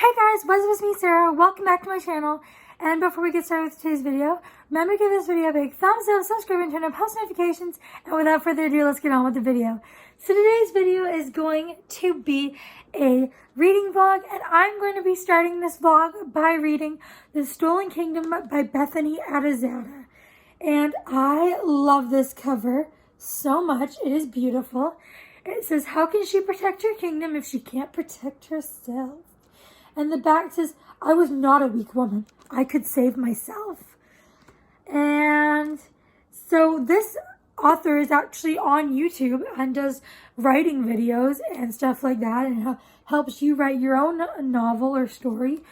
Hey guys, what's with me, Sarah? Welcome back to my channel. And before we get started with today's video, remember to give this video a big thumbs up, subscribe, and turn on post notifications. And without further ado, let's get on with the video. So today's video is going to be a reading vlog, and I'm going to be starting this vlog by reading The Stolen Kingdom by Bethany Atazadeh. And I love this cover so much. It is beautiful. It says, "How can she protect her kingdom if she can't protect herself?" And the back says, "I was not a weak woman. I could save myself." And so this author is actually on YouTube and does writing videos and stuff like that, and helps you write your own novel or story.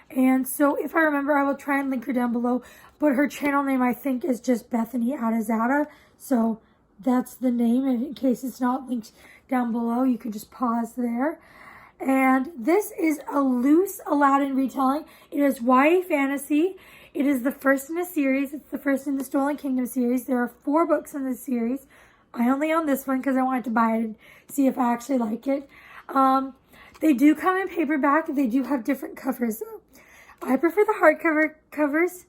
And so if I remember, I will try and link her down below. But her channel name, I think, is just Bethany Atazadeh. So that's the name. And in case it's not linked down below, you could just pause there. And this is a loose Aladdin retelling. It is YA fantasy. It is the first in a series. It's the first in the Stolen Kingdom series. There are 4 books in this series. I only own this one because I wanted to buy it and see if I actually like it. They do come in paperback. They do have different covers though. I prefer the hardcover covers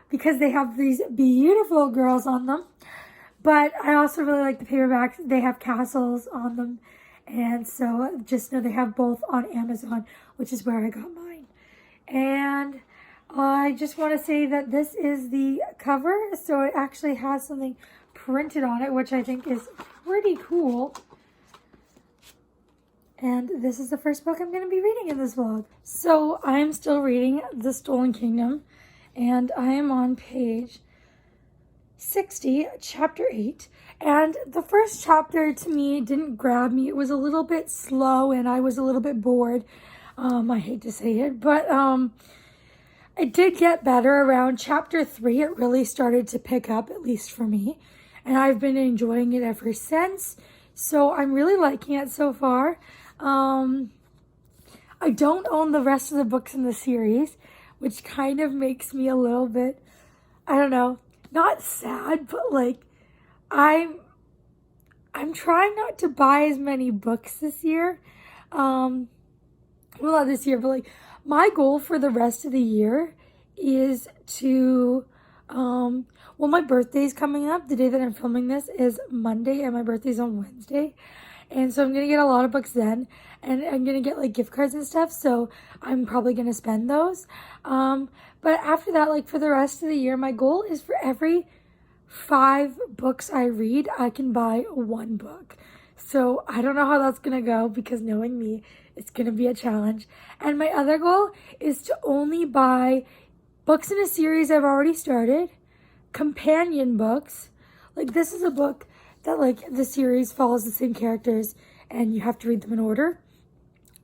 because they have these beautiful girls on them. But I also really like the paperbacks. They have castles on them. And so just know they have both on Amazon, which is where I got mine. And I just want to say that this is the cover. So it actually has something printed on it, which I think is pretty cool. And this is the first book I'm going to be reading in this vlog. So I am still reading The Stolen Kingdom. And I am on page 60, chapter 8. And the first chapter to me didn't grab me. It was a little bit slow and I was a little bit bored. I hate to say it, but it did get better around chapter 3. It really started to pick up, at least for me. And I've been enjoying it ever since. So I'm really liking it so far. I don't own the rest of the books in the series, which kind of makes me a little bit, I don't know, not sad, but like, I'm trying not to buy as many books this year. Well, not this year, but like my goal for the rest of the year is to, well, my birthday's coming up. The day that I'm filming this is Monday and my birthday's on Wednesday. And so I'm going to get a lot of books then, and I'm going to get like gift cards and stuff. So I'm probably going to spend those. But after that, like for the rest of the year, my goal is for every 5 books I read, I can buy 1 book. So I don't know how that's going to go because knowing me, it's going to be a challenge. And my other goal is to only buy books in a series I've already started, companion books. Like this is a book that like the series follows the same characters and you have to read them in order.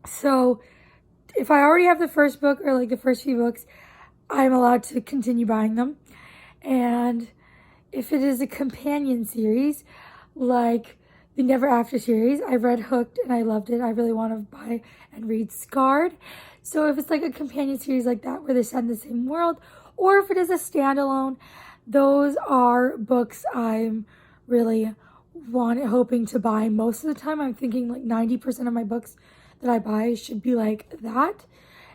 So if I already have the first book or like the first few books, I'm allowed to continue buying them. And if it is a companion series, like the Never After series, I read Hooked and I loved it. I really want to buy and read Scarred. So if it's like a companion series like that where they're set in the same world, or if it is a standalone, those are books I'm really hoping to buy most of the time. I'm thinking like 90% of my books that I buy should be like that.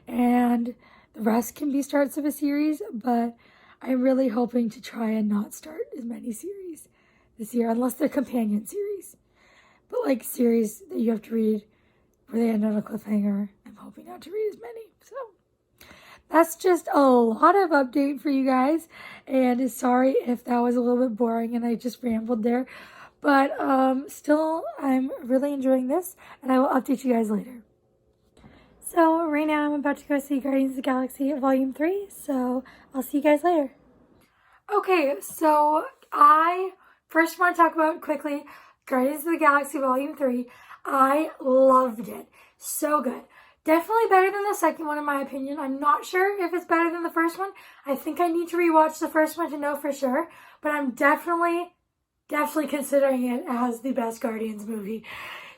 And the rest can be starts of a series, but I'm really hoping to try and not start as many series this year, unless they're companion series. But like series that you have to read where they end on a cliffhanger, I'm hoping not to read as many. So that's just a lot of update for you guys. And sorry if that was a little bit boring and I just rambled there. But still, I'm really enjoying this, and I will update you guys later. So right now I'm about to go see Guardians of the Galaxy Volume 3, so I'll see you guys later. Okay, so I first want to talk about quickly Guardians of the Galaxy Volume 3. I loved it. So good. Definitely better than the second one in my opinion. I'm not sure if it's better than the first one. I think I need to rewatch the first one to know for sure, but I'm definitely considering it as the best Guardians movie.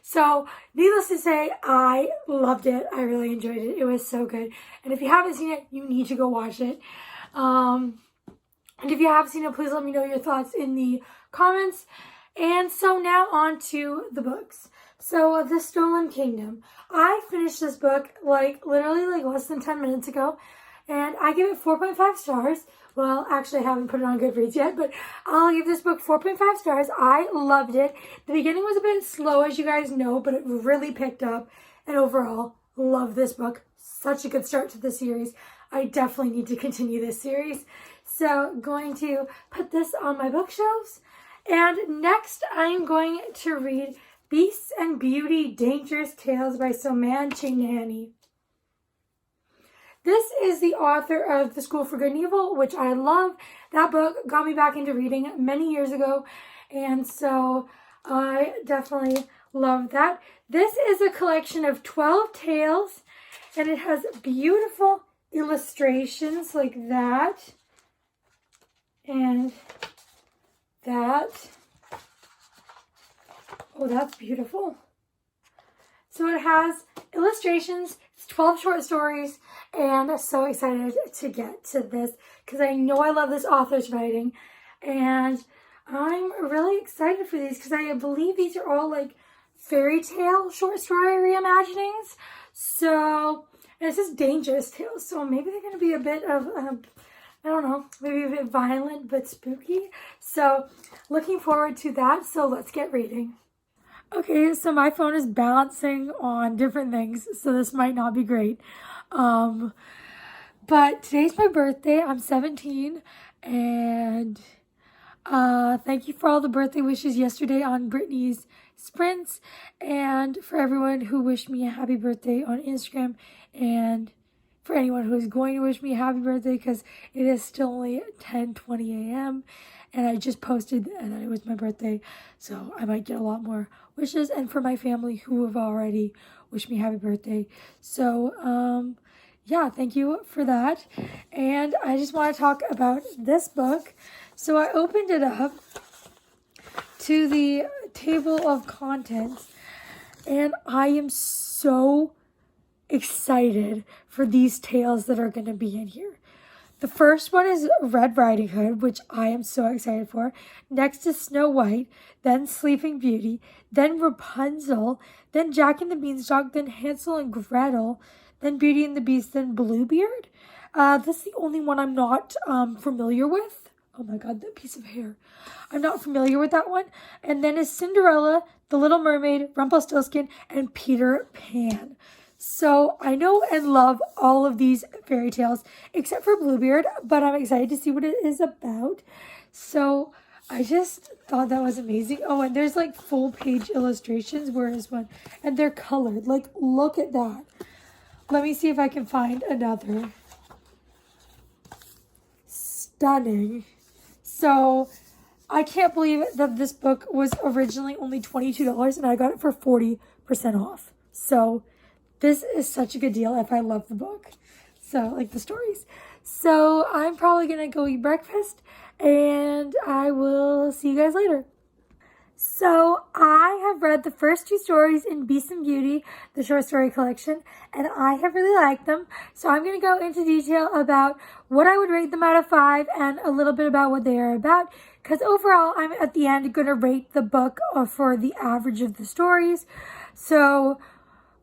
So, needless to say, I loved it. I really enjoyed it. It was so good. And if you haven't seen it, you need to go watch it. And if you have seen it, please let me know your thoughts in the comments. And so now on to the books. So, The Stolen Kingdom. I finished this book literally less than 10 minutes ago, and I give it 4.5 stars. Well, actually, I haven't put it on Goodreads yet, but I'll give this book 4.5 stars. I loved it. The beginning was a bit slow, as you guys know, but it really picked up. And overall, love this book. Such a good start to the series. I definitely need to continue this series. So, going to put this on my bookshelves. And next, I'm going to read Beasts and Beauty, Dangerous Tales by Soman Chainani. This is the author of The School for Good and Evil, which I love. That book got me back into reading many years ago, and so I definitely love that. This is a collection of 12 tales, and it has beautiful illustrations like that and that. Oh, that's beautiful. So it has illustrations, it's 12 short stories, and I'm so excited to get to this because I know I love this author's writing, and I'm really excited for these because I believe these are all fairy tale short story reimaginings. So, and it says dangerous tales, so maybe they're going to be a bit of, I don't know, maybe a bit violent but spooky. So, looking forward to that, so let's get reading. Okay, so my phone is balancing on different things, so this might not be great. But today's my birthday. I'm 17, and thank you for all the birthday wishes yesterday on Brittany's Sprints, and for everyone who wished me a happy birthday on Instagram, and for anyone who is going to wish me a happy birthday because it is still only 10:20 a.m. and I just posted that it was my birthday, so I might get a lot more wishes, and for my family who have already wished me happy birthday. So, yeah, thank you for that. And I just want to talk about this book. So I opened it up to the table of contents, and I am so excited for these tales that are going to be in here. The first one is Red Riding Hood, which I am so excited for. Next is Snow White, then Sleeping Beauty, then Rapunzel, then Jack and the Beanstalk, then Hansel and Gretel, then Beauty and the Beast, then Bluebeard. That's the only one I'm not familiar with. Oh my god, that piece of hair. I'm not familiar with that one. And then is Cinderella, The Little Mermaid, Rumpelstiltskin, and Peter Pan. So I know and love all of these fairy tales except for Bluebeard, but I'm excited to see what it is about. So I just thought that was amazing. Oh, and there's full page illustrations, whereas one, and they're colored. Look at that. Let me see if I can find another. Stunning. So I can't believe that this book was originally only $22 and I got it for 40% off. So this is such a good deal if I love the book. So, the stories. So, I'm probably going to go eat breakfast, and I will see you guys later. So, I have read the first 2 stories in Beast and Beauty, the short story collection, and I have really liked them. So, I'm going to go into detail about what I would rate them out of 5 and a little bit about what they are about, because overall, I'm at the end going to rate the book for the average of the stories. So,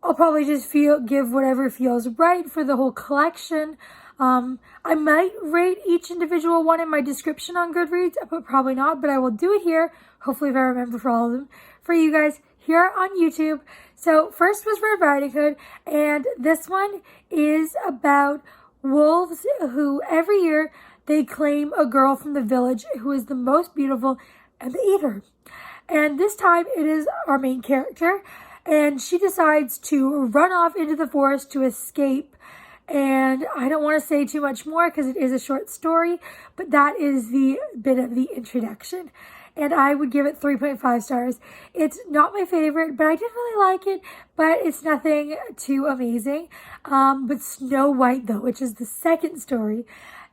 I'll probably just give whatever feels right for the whole collection. I might rate each individual one in my description on Goodreads, but probably not, but I will do it here, hopefully if I remember for all of them, for you guys here on YouTube. So first was Red Riding Hood, and this one is about wolves who every year they claim a girl from the village who is the most beautiful and they eat her. And this time it is our main character, and she decides to run off into the forest to escape. And I don't want to say too much more because it is a short story, but that is the bit of the introduction. And I would give it 3.5 stars. It's not my favorite, but I did really like it, but it's nothing too amazing. But Snow White, though, which is the second story,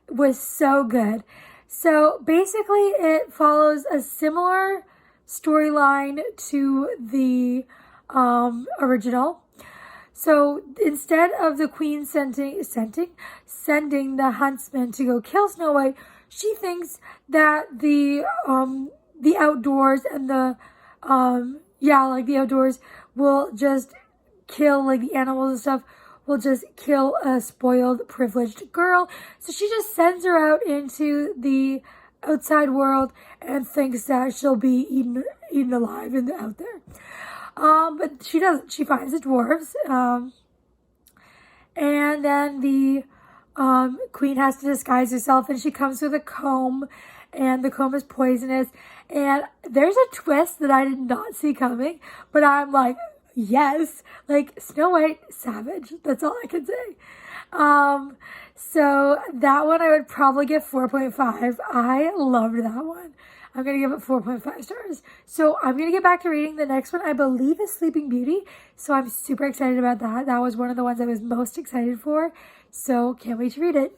was so good. So basically it follows a similar storyline to the original. So instead of the queen sending the huntsman to go kill Snow White, she thinks that the outdoors and the yeah, like the outdoors will just kill, like the animals and stuff will just kill a spoiled, privileged girl. So she just sends her out into the outside world and thinks that she'll be eaten alive out there. But she doesn't. She finds the dwarves. And then the queen has to disguise herself, and she comes with a comb, and the comb is poisonous. And there's a twist that I did not see coming, but I'm like, yes, like Snow White, savage. That's all I can say. So that one I would probably give 4.5. I loved that one. I'm going to give it 4.5 stars. So I'm going to get back to reading. The next one, I believe, is Sleeping Beauty. So I'm super excited about that. That was one of the ones I was most excited for. So can't wait to read it.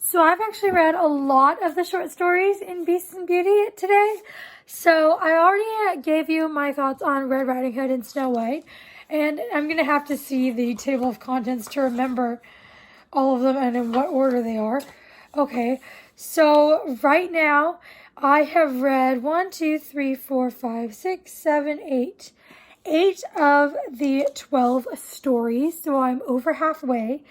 So I've actually read a lot of the short stories in Beast and Beauty today. So I already gave you my thoughts on Red Riding Hood and Snow White. And I'm going to have to see the table of contents to remember all of them and in what order they are. Okay, so right now I have read 8 of the 12 stories, so I'm over halfway.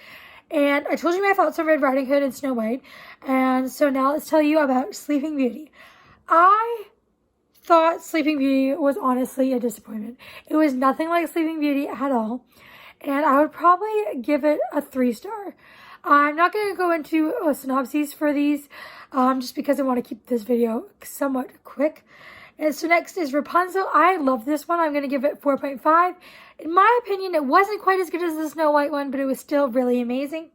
And I told you my thoughts on Red Riding Hood and Snow White, and so now let's tell you about Sleeping Beauty. I thought Sleeping Beauty was honestly a disappointment. It was nothing like Sleeping Beauty at all, and I would probably give it a 3-star. I'm not going to go into synopses for these, just because I want to keep this video somewhat quick. And so next is Rapunzel. I love this one. I'm going to give it 4.5. In my opinion, it wasn't quite as good as the Snow White one, but it was still really amazing.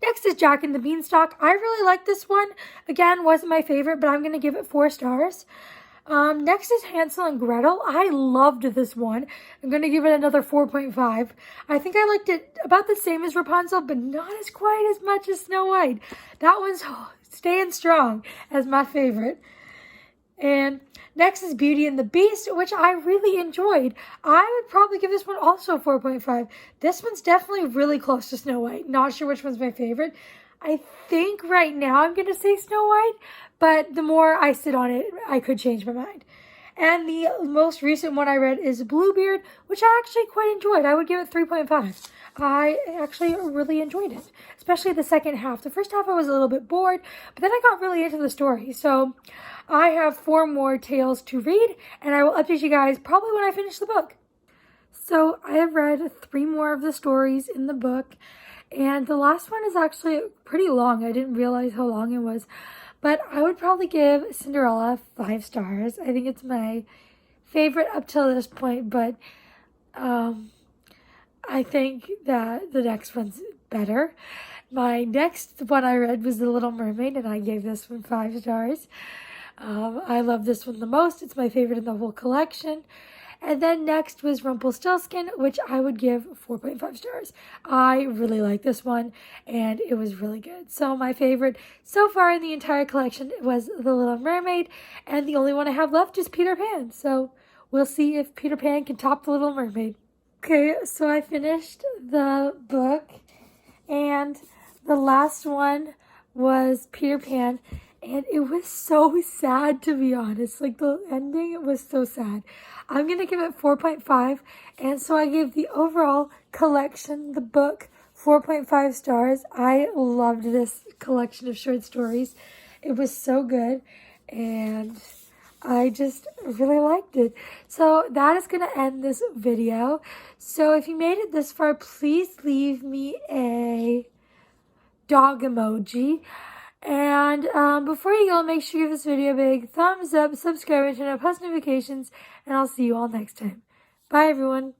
Next is Jack and the Beanstalk. I really like this one. Again, wasn't my favorite, but I'm going to give it 4 stars. Next is Hansel and Gretel. I loved this one. I'm going to give it another 4.5. I think I liked it about the same as Rapunzel, but not as quite as much as Snow White. That one's staying strong as my favorite. And next is Beauty and the Beast, which I really enjoyed. I would probably give this one also 4.5. This one's definitely really close to Snow White. Not sure which one's my favorite. I think right now I'm going to say Snow White, but the more I sit on it, I could change my mind. And the most recent one I read is Bluebeard, which I actually quite enjoyed. I would give it 3.5. I actually really enjoyed it, especially the second half. The first half I was a little bit bored, but then I got really into the story. So I have 4 more tales to read, and I will update you guys probably when I finish the book. So I have read 3 more of the stories in the book, and the last one is actually pretty long. I didn't realize how long it was. But I would probably give Cinderella 5 stars. I think it's my favorite up till this point, but I think that the next one's better. My next one I read was The Little Mermaid, and I gave this one 5 stars. I love this one the most. It's my favorite in the whole collection. And then next was Rumpelstiltskin, which I would give 4.5 stars. I really like this one, and it was really good. So my favorite so far in the entire collection was The Little Mermaid, and the only one I have left is Peter Pan. So we'll see if Peter Pan can top The Little Mermaid. Okay, so I finished the book, and the last one was Peter Pan. And it was so sad, to be honest. Like, the ending was so sad. I'm going to give it 4.5. And so I gave the overall collection, the book, 4.5 stars. I loved this collection of short stories. It was so good. And I just really liked it. So that is going to end this video. So if you made it this far, please leave me a dog emoji. And before you go, make sure you give this video a big thumbs up, subscribe, and turn on post notifications, and I'll see you all next time. Bye, everyone.